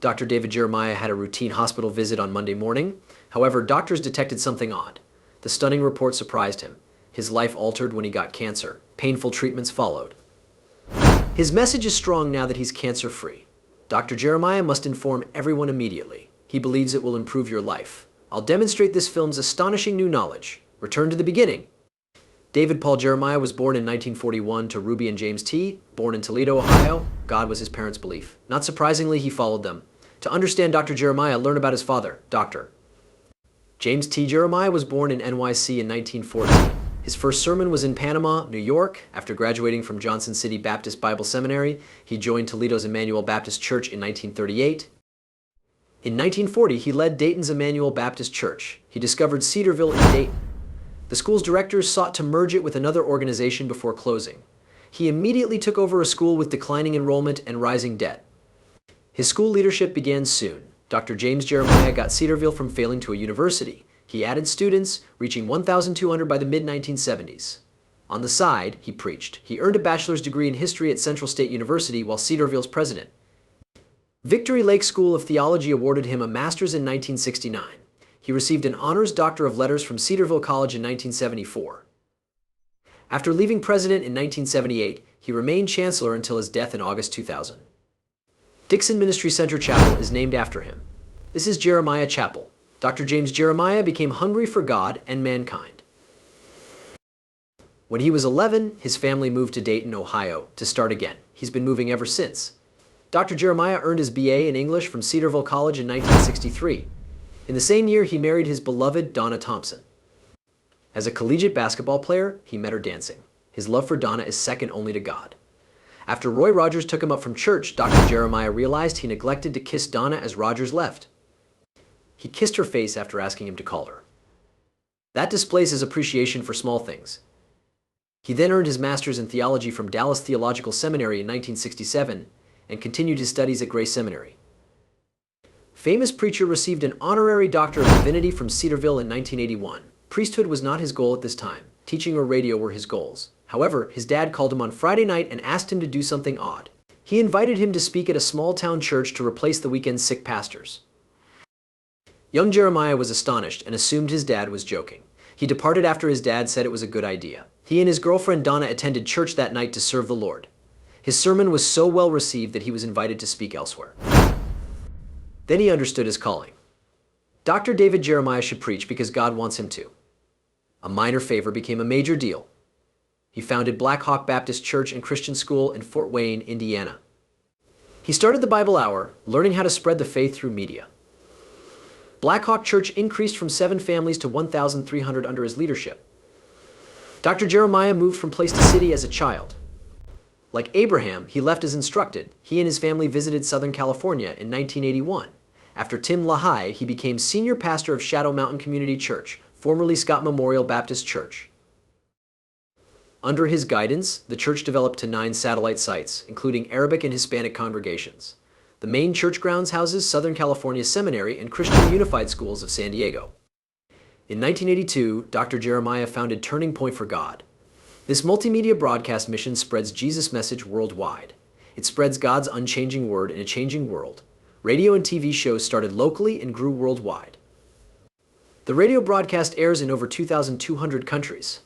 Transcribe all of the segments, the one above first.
Dr. David Jeremiah had a routine hospital visit on Monday morning. However, doctors detected something odd. The stunning report surprised him. His life altered when he got cancer. Painful treatments followed. His message is strong now that he's cancer-free. Dr. Jeremiah must inform everyone immediately. He believes it will improve your life. I'll demonstrate this film's astonishing new knowledge. Return to the beginning. David Paul Jeremiah was born in 1941 to Ruby and James T. Born in Toledo, Ohio, God was his parents' belief. Not surprisingly, he followed them. To understand Dr. Jeremiah, learn about his father, Dr. James T. Jeremiah was born in NYC in 1914. His first sermon was in Panama, New York. After graduating from Johnson City Baptist Bible Seminary, he joined Toledo's Emmanuel Baptist Church in 1938. In 1940, he led Dayton's Emmanuel Baptist Church. He discovered Cedarville in Dayton. The school's directors sought to merge it with another organization before closing. He immediately took over a school with declining enrollment and rising debt. His school leadership began soon. Dr. James Jeremiah got Cedarville from failing to a university. He added students, reaching 1,200 by the mid-1970s. On the side, he preached. He earned a bachelor's degree in history at Central State University while Cedarville's president. Victory Lake School of Theology awarded him a master's in 1969. He received an honors Doctor of Letters from Cedarville College in 1974. After leaving president in 1978, he remained chancellor until his death in August 2000. Dixon Ministry Center Chapel is named after him. This is Jeremiah Chapel. Dr. James Jeremiah became hungry for God and mankind. When he was 11, his family moved to Dayton, Ohio, to start again. He's been moving ever since. Dr. Jeremiah earned his BA in English from Cedarville College in 1963. In the same year, he married his beloved Donna Thompson. As a collegiate basketball player, he met her dancing. His love for Donna is second only to God. After Roy Rogers took him up from church, Dr. Jeremiah realized he neglected to kiss Donna as Rogers left. He kissed her face after asking him to call her. That displays his appreciation for small things. He then earned his master's in theology from Dallas Theological Seminary in 1967 and continued his studies at Grace Seminary. Famous preacher received an honorary Doctor of Divinity from Cedarville in 1981. Priesthood was not his goal at this time. Teaching or radio were his goals. However, his dad called him on Friday night and asked him to do something odd. He invited him to speak at a small-town church to replace the weekend's sick pastors. Young Jeremiah was astonished and assumed his dad was joking. He departed after his dad said it was a good idea. He and his girlfriend Donna attended church that night to serve the Lord. His sermon was so well received that he was invited to speak elsewhere. Then he understood his calling. Dr. David Jeremiah should preach because God wants him to. A minor favor became a major deal. He founded Black Hawk Baptist Church and Christian School in Fort Wayne, Indiana. He started the Bible Hour, learning how to spread the faith through media. Black Hawk Church increased from 7 families to 1,300 under his leadership. Dr. Jeremiah moved from place to city as a child. Like Abraham, he left as instructed. He and his family visited Southern California in 1981. After Tim LaHaye, he became senior pastor of Shadow Mountain Community Church, formerly Scott Memorial Baptist Church. Under his guidance, the church developed to 9 satellite sites, including Arabic and Hispanic congregations. The main church grounds houses Southern California Seminary and Christian Unified Schools of San Diego. In 1982, Dr. Jeremiah founded Turning Point for God. This multimedia broadcast mission spreads Jesus' message worldwide. It spreads God's unchanging word in a changing world. Radio and TV shows started locally and grew worldwide. The radio broadcast airs in over 2,200 countries.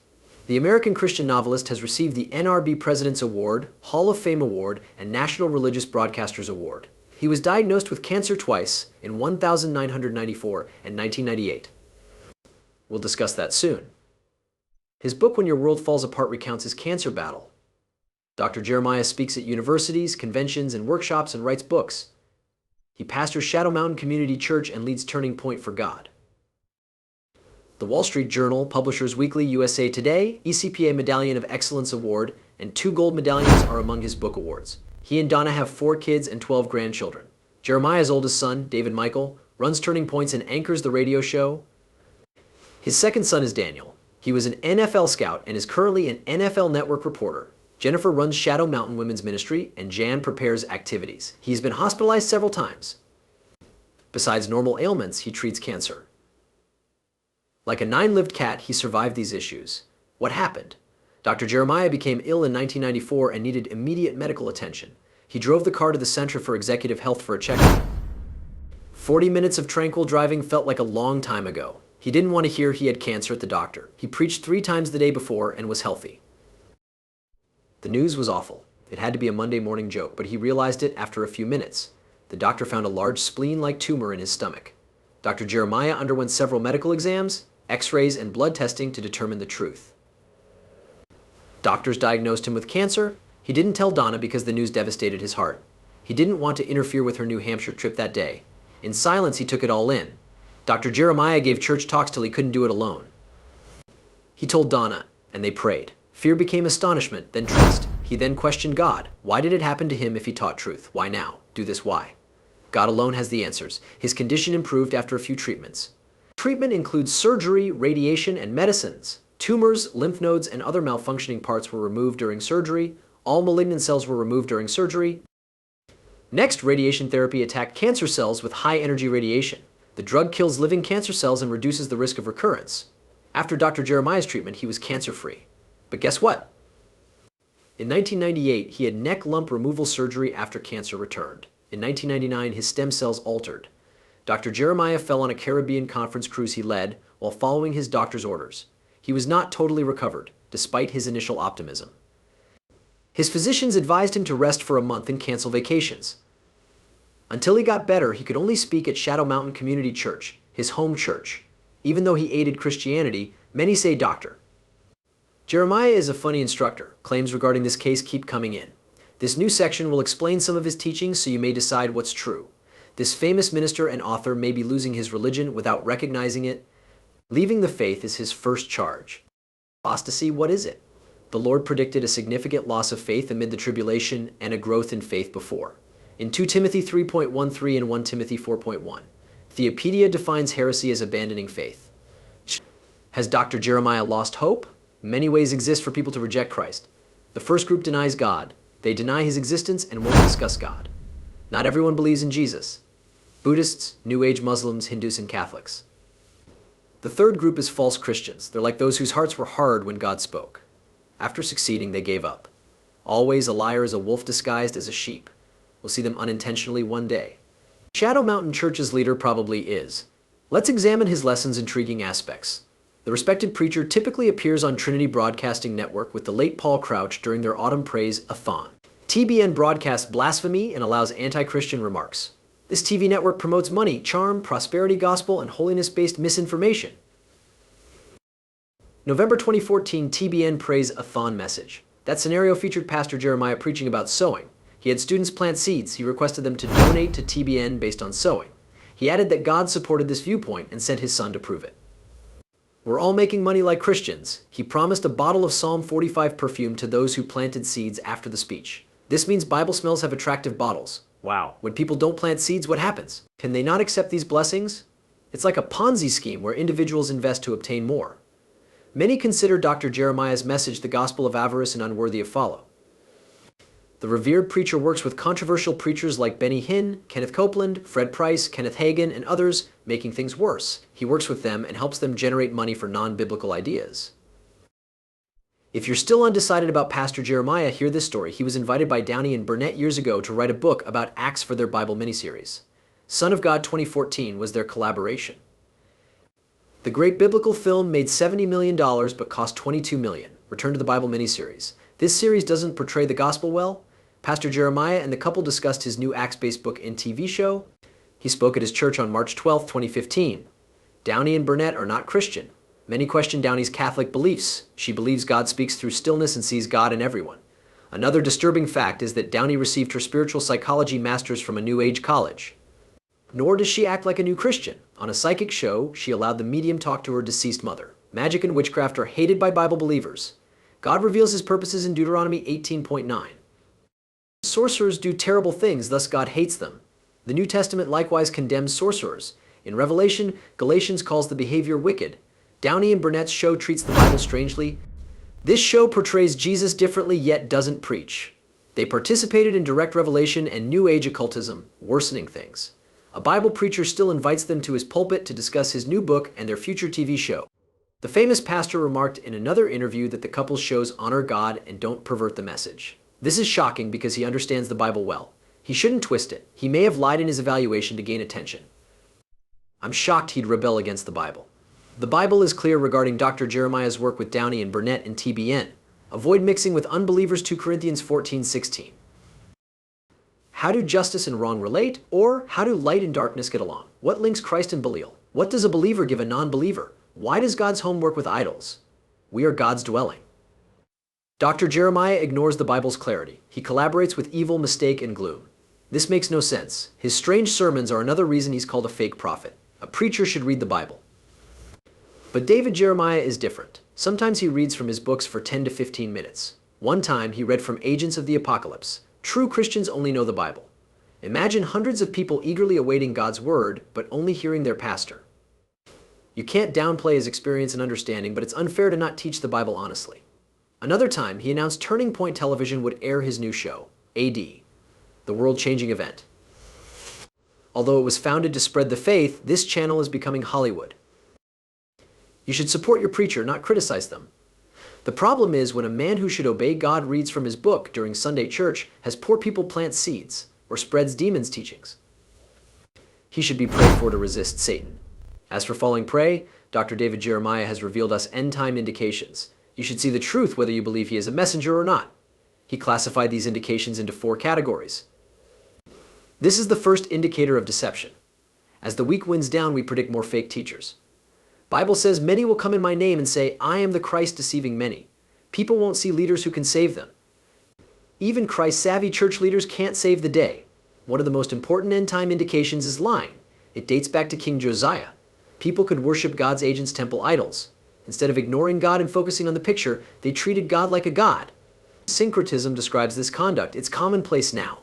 The American Christian novelist has received the NRB President's Award, Hall of Fame Award, and National Religious Broadcasters Award. He was diagnosed with cancer twice in 1994 and 1998. We'll discuss that soon. His book, When Your World Falls Apart, recounts his cancer battle. Dr. Jeremiah speaks at universities, conventions, and workshops and writes books. He pastors Shadow Mountain Community Church and leads Turning Point for God. The Wall Street Journal, Publishers Weekly, USA Today, ECPA Medallion of Excellence Award, and 2 gold medallions are among his book awards. He and Donna have 4 kids and 12 grandchildren. Jeremiah's oldest son, David Michael, runs Turning Points and anchors the radio show. His second son is Daniel. He was an NFL scout and is currently an NFL Network reporter. Jennifer runs Shadow Mountain Women's Ministry, and Jan prepares activities. He's been hospitalized several times. Besides normal ailments, he treats cancer. Like a 9-lived cat, he survived these issues. What happened? Dr. Jeremiah became ill in 1994 and needed immediate medical attention. He drove the car to the Center for Executive Health for a checkup. 40 minutes of tranquil driving felt like a long time ago. He didn't want to hear he had cancer at the doctor. He preached 3 times the day before and was healthy. The news was awful. It had to be a Monday morning joke, but he realized it after a few minutes. The doctor found a large spleen-like tumor in his stomach. Dr. Jeremiah underwent several medical exams, x-rays, and blood testing to determine the truth. Doctors diagnosed him with cancer. He didn't tell Donna because the news devastated his heart. He didn't want to interfere with her New Hampshire trip that day. In silence, he took it all in. Dr. Jeremiah gave church talks till he couldn't do it alone. He told Donna, and they prayed. Fear became astonishment, then trust. He then questioned God. Why did it happen to him if he taught truth? Why now? Do this why? God alone has the answers. His condition improved after a few treatments. Treatment includes surgery, radiation, and medicines. Tumors, lymph nodes, and other malfunctioning parts were removed during surgery. All malignant cells were removed during surgery. Next, radiation therapy attacked cancer cells with high-energy radiation. The drug kills living cancer cells and reduces the risk of recurrence. After Dr. Jeremiah's treatment, he was cancer-free. But guess what? In 1998, he had neck lump removal surgery after cancer returned. In 1999, his stem cells altered. Dr. Jeremiah fell on a Caribbean conference cruise he led while following his doctor's orders. He was not totally recovered, despite his initial optimism. His physicians advised him to rest for a month and cancel vacations. Until he got better, he could only speak at Shadow Mountain Community Church, his home church. Even though he aided Christianity, many say doctor. Jeremiah is a funny instructor. Claims regarding this case keep coming in. This new section will explain some of his teachings so you may decide what's true. This famous minister and author may be losing his religion without recognizing it. Leaving the faith is his first charge. Apostasy, what is it? The Lord predicted a significant loss of faith amid the tribulation and a growth in faith before. In 2 Timothy 3.13 and 1 Timothy 4.1, Theopedia defines heresy as abandoning faith. Has Dr. Jeremiah lost hope? Many ways exist for people to reject Christ. The first group denies God. They deny his existence and won't discuss God. Not everyone believes in Jesus. Buddhists, New Age Muslims, Hindus, and Catholics. The third group is false Christians. They're like those whose hearts were hard when God spoke. After succeeding, they gave up. Always a liar is a wolf disguised as a sheep. We'll see them unintentionally one day. Shadow Mountain Church's leader probably is. Let's examine his lesson's intriguing aspects. The respected preacher typically appears on Trinity Broadcasting Network with the late Paul Crouch during their Autumn Praise-a-thon. TBN broadcasts blasphemy and allows anti-Christian remarks. This TV network promotes money, charm, prosperity gospel, and holiness-based misinformation. November 2014 TBN Praise-a-thon message. That scenario featured Pastor Jeremiah preaching about sowing. He had students plant seeds. He requested them to donate to TBN based on sowing. He added that God supported this viewpoint and sent his son to prove it. We're all making money like Christians. He promised a bottle of Psalm 45 perfume to those who planted seeds after the speech. This means Bible smells have attractive bottles. Wow. When people don't plant seeds, what happens? Can they not accept these blessings? It's like a Ponzi scheme where individuals invest to obtain more. Many consider Dr. Jeremiah's message the gospel of avarice and unworthy of follow. The revered preacher works with controversial preachers like Benny Hinn, Kenneth Copeland, Fred Price, Kenneth Hagin, and others, making things worse. He works with them and helps them generate money for non-biblical ideas. If you're still undecided about Pastor Jeremiah, hear this story. He was invited by Downey and Burnett years ago to write a book about Acts for their Bible miniseries. Son of God 2014 was their collaboration. The great biblical film made $70 million but cost $22 million. Return to the Bible miniseries. This series doesn't portray the gospel well. Pastor Jeremiah and the couple discussed his new Acts-based book and TV show. He spoke at his church on March 12, 2015. Downey and Burnett are not Christian. Many question Downey's Catholic beliefs. She believes God speaks through stillness and sees God in everyone. Another disturbing fact is that Downey received her spiritual psychology master's from a New Age college. Nor does she act like a new Christian. On a psychic show, she allowed the medium talk to her deceased mother. Magic and witchcraft are hated by Bible believers. God reveals his purposes in Deuteronomy 18.9. Sorcerers do terrible things, thus God hates them. The New Testament likewise condemns sorcerers. In Revelation, Galatians calls the behavior wicked. Downey and Burnett's show treats the Bible strangely. This show portrays Jesus differently yet doesn't preach. They participated in direct revelation and New Age occultism, worsening things. A Bible preacher still invites them to his pulpit to discuss his new book and their future TV show. The famous pastor remarked in another interview that the couple's shows honor God and don't pervert the message. This is shocking because he understands the Bible well. He shouldn't twist it. He may have lied in his evaluation to gain attention. I'm shocked he'd rebel against the Bible. The Bible is clear regarding Dr. Jeremiah's work with Downey and Burnett and TBN. Avoid mixing with unbelievers, 2 Corinthians 14:16. How do justice and wrong relate? Or how do light and darkness get along? What links Christ and Belial? What does a believer give a non-believer? Why does God's home work with idols? We are God's dwelling. Dr. Jeremiah ignores the Bible's clarity. He collaborates with evil, mistake, and gloom. This makes no sense. His strange sermons are another reason he's called a fake prophet. A preacher should read the Bible. But David Jeremiah is different. Sometimes he reads from his books for 10 to 15 minutes. One time, he read from Agents of the Apocalypse. True Christians only know the Bible. Imagine hundreds of people eagerly awaiting God's word, but only hearing their pastor. You can't downplay his experience and understanding, but it's unfair to not teach the Bible honestly. Another time, he announced Turning Point Television would air his new show, AD, the world-changing event. Although it was founded to spread the faith, this channel is becoming Hollywood. You should support your preacher, not criticize them. The problem is when a man who should obey God reads from his book during Sunday church has poor people plant seeds or spreads demons' teachings. He should be prayed for to resist Satan. As for falling prey, Dr. David Jeremiah has revealed us end-time indications. You should see the truth whether you believe he is a messenger or not. He classified these indications into 4 categories. This is the first indicator of deception. As the week winds down, we predict more fake teachers. Bible says, many will come in my name and say, I am the Christ, deceiving many. People won't see leaders who can save them. Even Christ-savvy church leaders can't save the day. One of the most important end-time indications is lying. It dates back to King Josiah. People could worship God's agents' temple idols. Instead of ignoring God and focusing on the picture, they treated God like a god. Syncretism describes this conduct. It's commonplace now.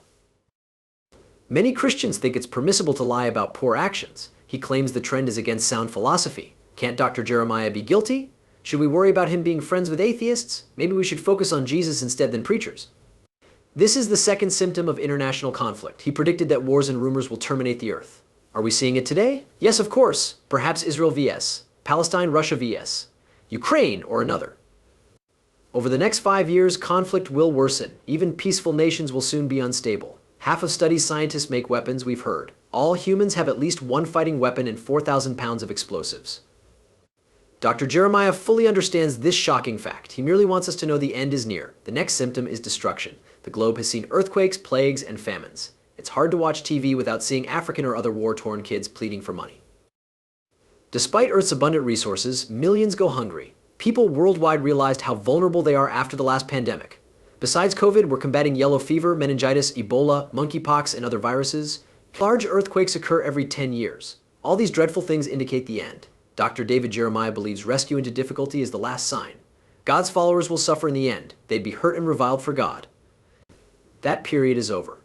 Many Christians think it's permissible to lie about poor actions. He claims the trend is against sound philosophy. Can't Dr. Jeremiah be guilty? Should we worry about him being friends with atheists? Maybe we should focus on Jesus instead than preachers. This is the second symptom of international conflict. He predicted that wars and rumors will terminate the earth. Are we seeing it today? Yes, of course. Perhaps Israel vs. Palestine, Russia vs. Ukraine, or another. Over the next 5 years, conflict will worsen. Even peaceful nations will soon be unstable. Half of studies scientists make weapons, we've heard. All humans have at least one fighting weapon and 4,000 pounds of explosives. Dr. Jeremiah fully understands this shocking fact. He merely wants us to know the end is near. The next symptom is destruction. The globe has seen earthquakes, plagues, and famines. It's hard to watch TV without seeing African or other war-torn kids pleading for money. Despite Earth's abundant resources, millions go hungry. People worldwide realized how vulnerable they are after the last pandemic. Besides COVID, we're combating yellow fever, meningitis, Ebola, monkeypox, and other viruses. Large earthquakes occur every 10 years. All these dreadful things indicate the end. Dr. David Jeremiah believes rescue into difficulty is the last sign. God's followers will suffer in the end. They'd be hurt and reviled for God. That period is over.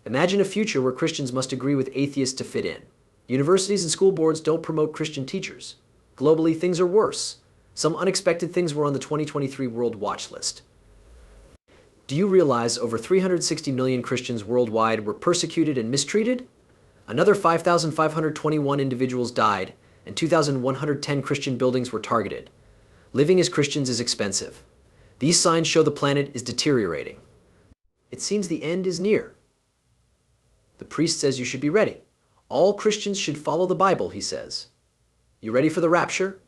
Imagine a future where Christians must agree with atheists to fit in. Universities and school boards don't promote Christian teachers. Globally, things are worse. Some unexpected things were on the 2023 World Watch list. Do you realize over 360 million Christians worldwide were persecuted and mistreated? Another 5,521 individuals died, and 2,110 Christian buildings were targeted. Living as Christians is expensive. These signs show the planet is deteriorating. It seems the end is near. The priest says you should be ready. All Christians should follow the Bible, he says. You ready for the rapture?